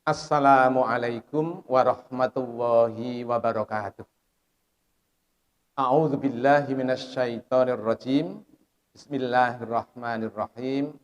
Assalamualaikum warahmatullahi wabarakatuh. A'udzu billahi minasyaitonir rajim. Bismillahirrahmanirrahim.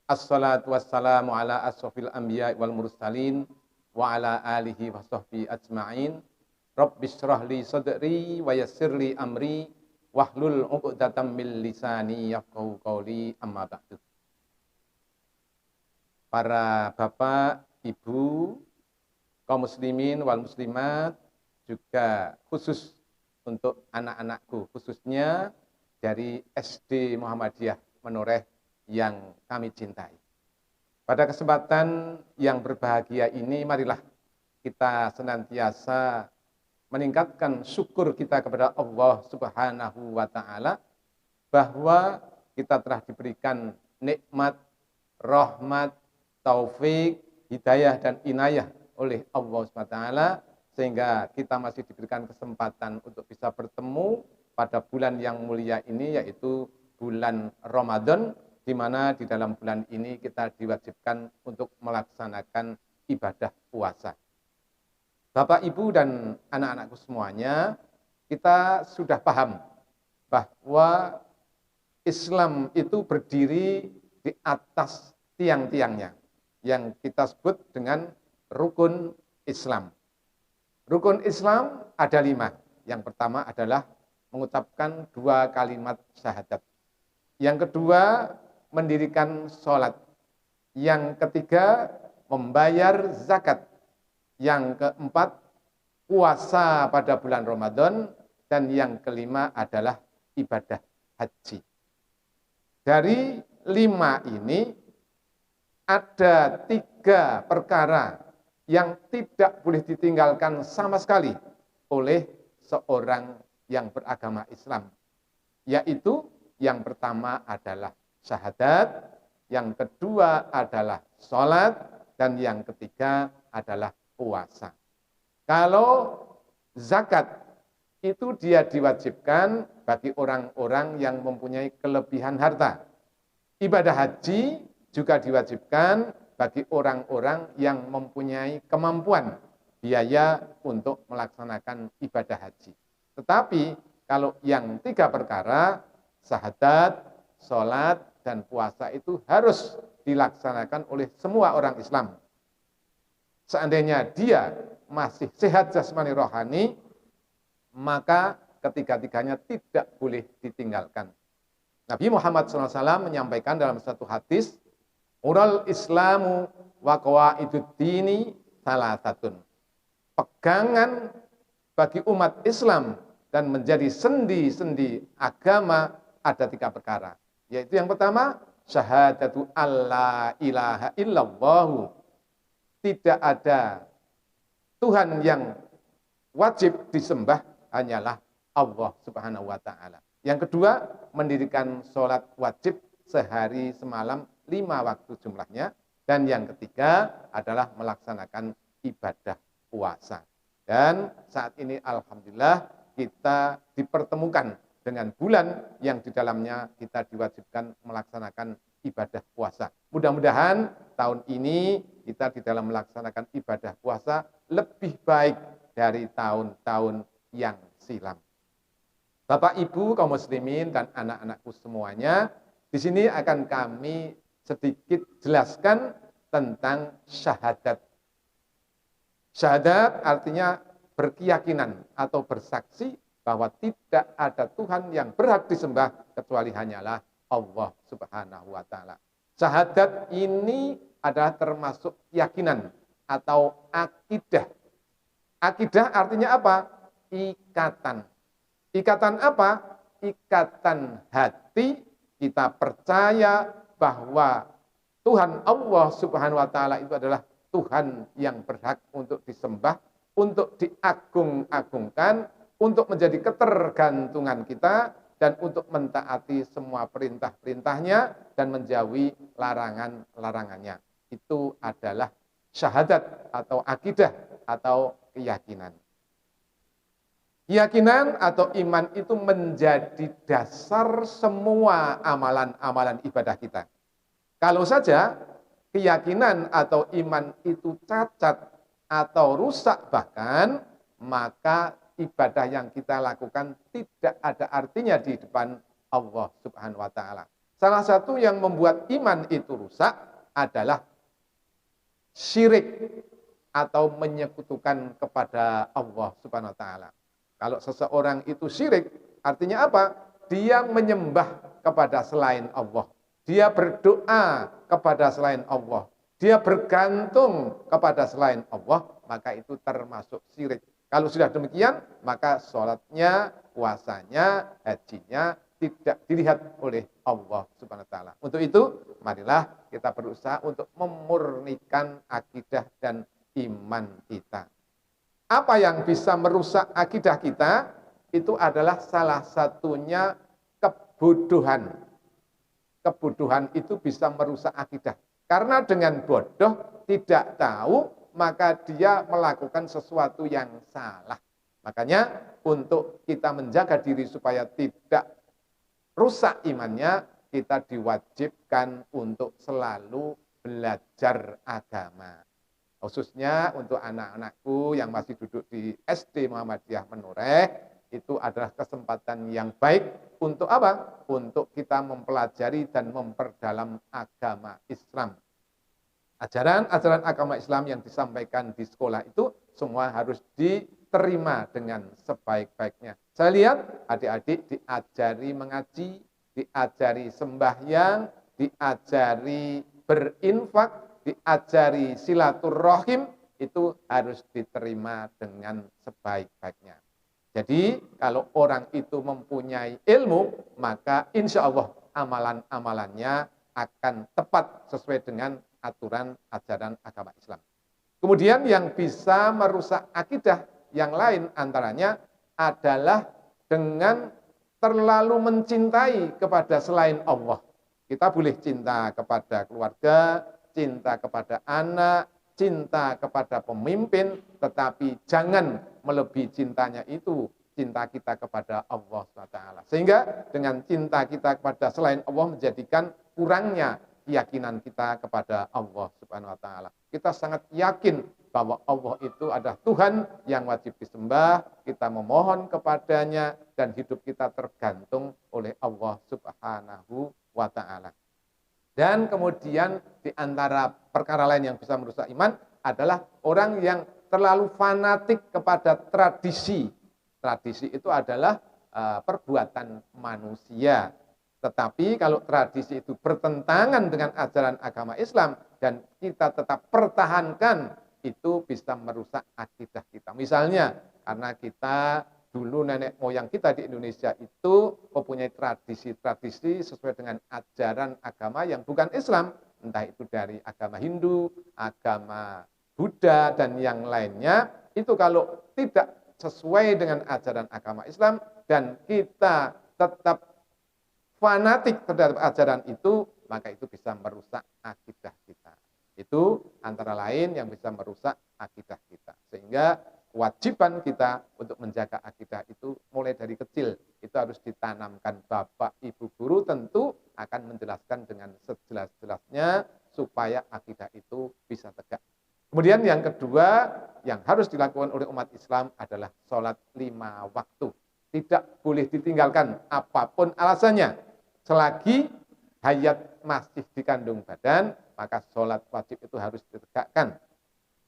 Assalatu wassalamu ala asrofil anbiya'i wal mursalin wa ala alihi wa sahbihi ajma'in. Rabbis shrah li sadri wa yassir li amri wahlul 'uqdatam min lisani yafqahu qawli, amma ba'du. Para bapak, ibu, kaum muslimin wal muslimat, juga khusus untuk anak-anakku, khususnya dari SD Muhammadiyah Menoreh yang kami cintai. Pada kesempatan yang berbahagia ini, marilah kita senantiasa meningkatkan syukur kita kepada Allah Subhanahu wa Ta'ala bahwa kita telah diberikan nikmat, rahmat, taufik, hidayah dan inayah oleh Allah SWT, sehingga kita masih diberikan kesempatan untuk bisa bertemu pada bulan yang mulia ini, yaitu bulan Ramadan, di mana di dalam bulan ini kita diwajibkan untuk melaksanakan ibadah puasa. Bapak, Ibu, dan anak-anakku semuanya, kita sudah paham bahwa Islam itu berdiri di atas tiang-tiangnya, yang kita sebut dengan rukun Islam. Rukun Islam ada 5. Yang pertama adalah mengucapkan 2 kalimat syahadat. Yang kedua, mendirikan sholat. Yang ketiga, membayar zakat. Yang keempat, puasa pada bulan Ramadan. Dan yang kelima adalah ibadah haji. Dari 5 ini, ada 3 perkara yang tidak boleh ditinggalkan sama sekali oleh seorang yang beragama Islam. Yaitu yang pertama adalah syahadat, yang kedua adalah sholat, dan yang ketiga adalah puasa. Kalau zakat itu dia diwajibkan bagi orang-orang yang mempunyai kelebihan harta. Ibadah haji juga diwajibkan bagi orang-orang yang mempunyai kemampuan biaya untuk melaksanakan ibadah haji. Tetapi kalau yang 3 perkara, syahadat, sholat, dan puasa itu harus dilaksanakan oleh semua orang Islam. Seandainya dia masih sehat jasmani rohani, maka ketiga-tiganya tidak boleh ditinggalkan. Nabi Muhammad SAW menyampaikan dalam satu hadis, Ural Islamu wa qawaiduddini salasatun. Pegangan bagi umat Islam dan menjadi sendi-sendi agama ada 3 perkara. Yaitu yang pertama, syahadatu alla ilaha illallahu. Tidak ada Tuhan yang wajib disembah, hanyalah Allah Subhanahu wa Ta'ala. Yang kedua, mendirikan sholat wajib sehari semalam 5 waktu jumlahnya. Dan yang ketiga adalah melaksanakan ibadah puasa. Dan saat ini alhamdulillah kita dipertemukan dengan bulan yang di dalamnya kita diwajibkan melaksanakan ibadah puasa. Mudah-mudahan tahun ini kita di dalam melaksanakan ibadah puasa lebih baik dari tahun-tahun yang silam. Bapak, Ibu, kaum muslimin, dan anak-anakku semuanya, di sini akan kami sedikit jelaskan tentang syahadat. Syahadat artinya berkeyakinan atau bersaksi bahwa tidak ada Tuhan yang berhak disembah kecuali hanyalah Allah Subhanahu wa Ta'ala. Syahadat ini adalah termasuk keyakinan atau akidah. Akidah artinya apa? Ikatan. Ikatan apa? Ikatan hati. Kita percaya bahwa Tuhan Allah Subhanahu wa Ta'ala itu adalah Tuhan yang berhak untuk disembah, untuk diagung-agungkan, untuk menjadi ketergantungan kita, dan untuk mentaati semua perintah-perintahnya dan menjauhi larangan-larangannya. Itu adalah syahadat atau akidah atau keyakinan. Keyakinan atau iman itu menjadi dasar semua amalan-amalan ibadah kita. Kalau saja keyakinan atau iman itu cacat atau rusak bahkan, maka ibadah yang kita lakukan tidak ada artinya di depan Allah Subhanahu wa taala. Salah satu yang membuat iman itu rusak adalah syirik atau menyekutukan kepada Allah Subhanahu wa taala. Kalau seseorang itu syirik, artinya apa? Dia menyembah kepada selain Allah. Dia berdoa kepada selain Allah. Dia bergantung kepada selain Allah, maka itu termasuk syirik. Kalau sudah demikian, maka sholatnya, puasanya, hajinya tidak dilihat oleh Allah Subhanahu wa taala. Untuk itu, marilah kita berusaha untuk memurnikan akidah dan iman kita. Apa yang bisa merusak akidah kita? Itu adalah salah satunya kebodohan. Kebodohan itu bisa merusak akidah. Karena dengan bodoh, tidak tahu, maka dia melakukan sesuatu yang salah. Makanya untuk kita menjaga diri supaya tidak rusak imannya, kita diwajibkan untuk selalu belajar agama. Khususnya untuk anak-anakku yang masih duduk di SD Muhammadiyah Menoreh, itu adalah kesempatan yang baik untuk apa? Untuk kita mempelajari dan memperdalam agama Islam. Ajaran-ajaran agama Islam yang disampaikan di sekolah itu semua harus diterima dengan sebaik-baiknya. Saya lihat adik-adik diajari mengaji, diajari sembahyang, diajari berinfak, diajari silaturahim, itu harus diterima dengan sebaik-baiknya. Jadi kalau orang itu mempunyai ilmu, maka insya Allah amalan-amalannya akan tepat sesuai dengan aturan ajaran agama Islam. Kemudian yang bisa merusak akidah yang lain antaranya adalah dengan terlalu mencintai kepada selain Allah. Kita boleh cinta kepada keluarga, cinta kepada anak, cinta kepada pemimpin, tetapi jangan melebihi cintanya itu cinta kita kepada Allah SWT. Sehingga dengan cinta kita kepada selain Allah menjadikan kurangnya keyakinan kita kepada Allah Subhanahu wa taala. Kita sangat yakin bahwa Allah itu adalah Tuhan yang wajib disembah, kita memohon kepadanya dan hidup kita tergantung oleh Allah Subhanahu wa taala. Dan kemudian di antara perkara lain yang bisa merusak iman adalah orang yang terlalu fanatik kepada tradisi. Tradisi itu adalah perbuatan manusia. Tetapi kalau tradisi itu bertentangan dengan ajaran agama Islam dan kita tetap pertahankan, itu bisa merusak akidah kita. Misalnya karena kita dulu nenek moyang kita di Indonesia itu mempunyai tradisi-tradisi sesuai dengan ajaran agama yang bukan Islam, entah itu dari agama Hindu, agama Buddha, dan yang lainnya. Itu kalau tidak sesuai dengan ajaran agama Islam dan kita tetap fanatik terhadap ajaran itu, maka itu bisa merusak akidah kita. Itu antara lain yang bisa merusak akidah kita. Sehingga kewajiban kita untuk menjaga akidah itu mulai dari kecil. Itu harus ditanamkan. Bapak, Ibu guru tentu akan menjelaskan dengan sejelas-jelasnya supaya akidah itu bisa tegak. Kemudian yang kedua yang harus dilakukan oleh umat Islam adalah sholat 5 waktu. Tidak boleh ditinggalkan apapun alasannya. Selagi hayat masih di kandung badan, maka sholat wajib itu harus ditegakkan.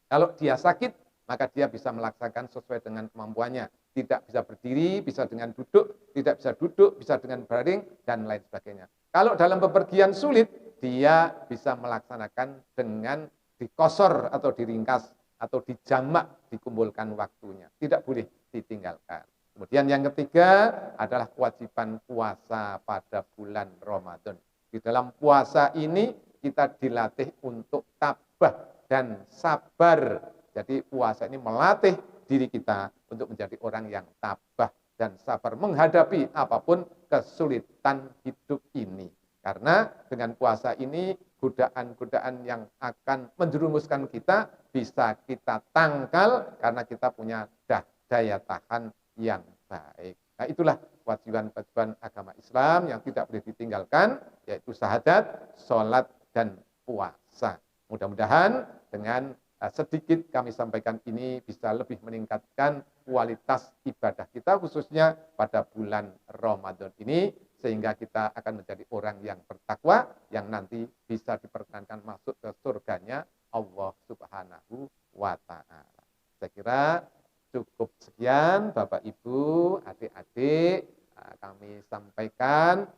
Kalau dia sakit, maka dia bisa melaksanakan sesuai dengan kemampuannya. Tidak bisa berdiri, bisa dengan duduk, tidak bisa duduk, bisa dengan baring, dan lain sebagainya. Kalau dalam bepergian sulit, dia bisa melaksanakan dengan dikosor atau diringkas, atau dijamak, dikumpulkan waktunya. Tidak boleh ditinggalkan. Kemudian yang ketiga adalah kewajiban puasa pada bulan Ramadan. Di dalam puasa ini kita dilatih untuk tabah dan sabar. Jadi puasa ini melatih diri kita untuk menjadi orang yang tabah dan sabar menghadapi apapun kesulitan hidup ini. Karena dengan puasa ini godaan-godaan yang akan menjerumuskan kita bisa kita tangkal karena kita punya daya tahan yang baik. Nah, itulah kewajiban-kewajiban agama Islam yang tidak boleh ditinggalkan, yaitu syahadat, sholat, dan puasa. Mudah-mudahan dengan sedikit kami sampaikan ini bisa lebih meningkatkan kualitas ibadah kita khususnya pada bulan Ramadan ini sehingga kita akan menjadi orang yang bertakwa yang nanti bisa diperkenankan masuk ke surganya Allah Subhanahu wa taala. Saya kira cukup sekian Bapak Ibu, adik-adik kami sampaikan.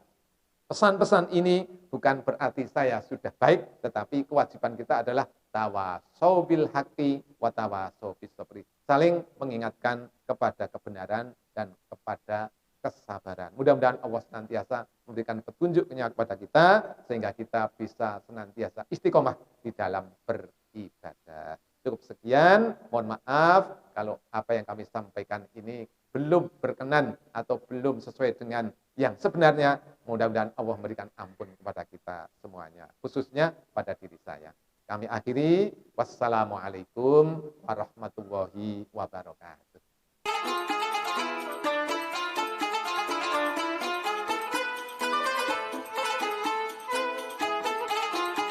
Pesan-pesan ini bukan berarti saya sudah baik, tetapi kewajiban kita adalah tawasau bil haqqi wa tawasau bis sabri. Saling mengingatkan kepada kebenaran dan kepada kesabaran. Mudah-mudahan Allah senantiasa memberikan petunjuknya kepada kita sehingga kita bisa senantiasa istiqomah di dalam beribadah. Cukup sekian, mohon maaf kalau apa yang kami sampaikan ini belum berkenan atau belum sesuai dengan yang sebenarnya. Mudah-mudahan Allah memberikan ampun kepada kita semuanya, khususnya pada diri saya. Kami akhiri, wassalamualaikum warahmatullahi wabarakatuh.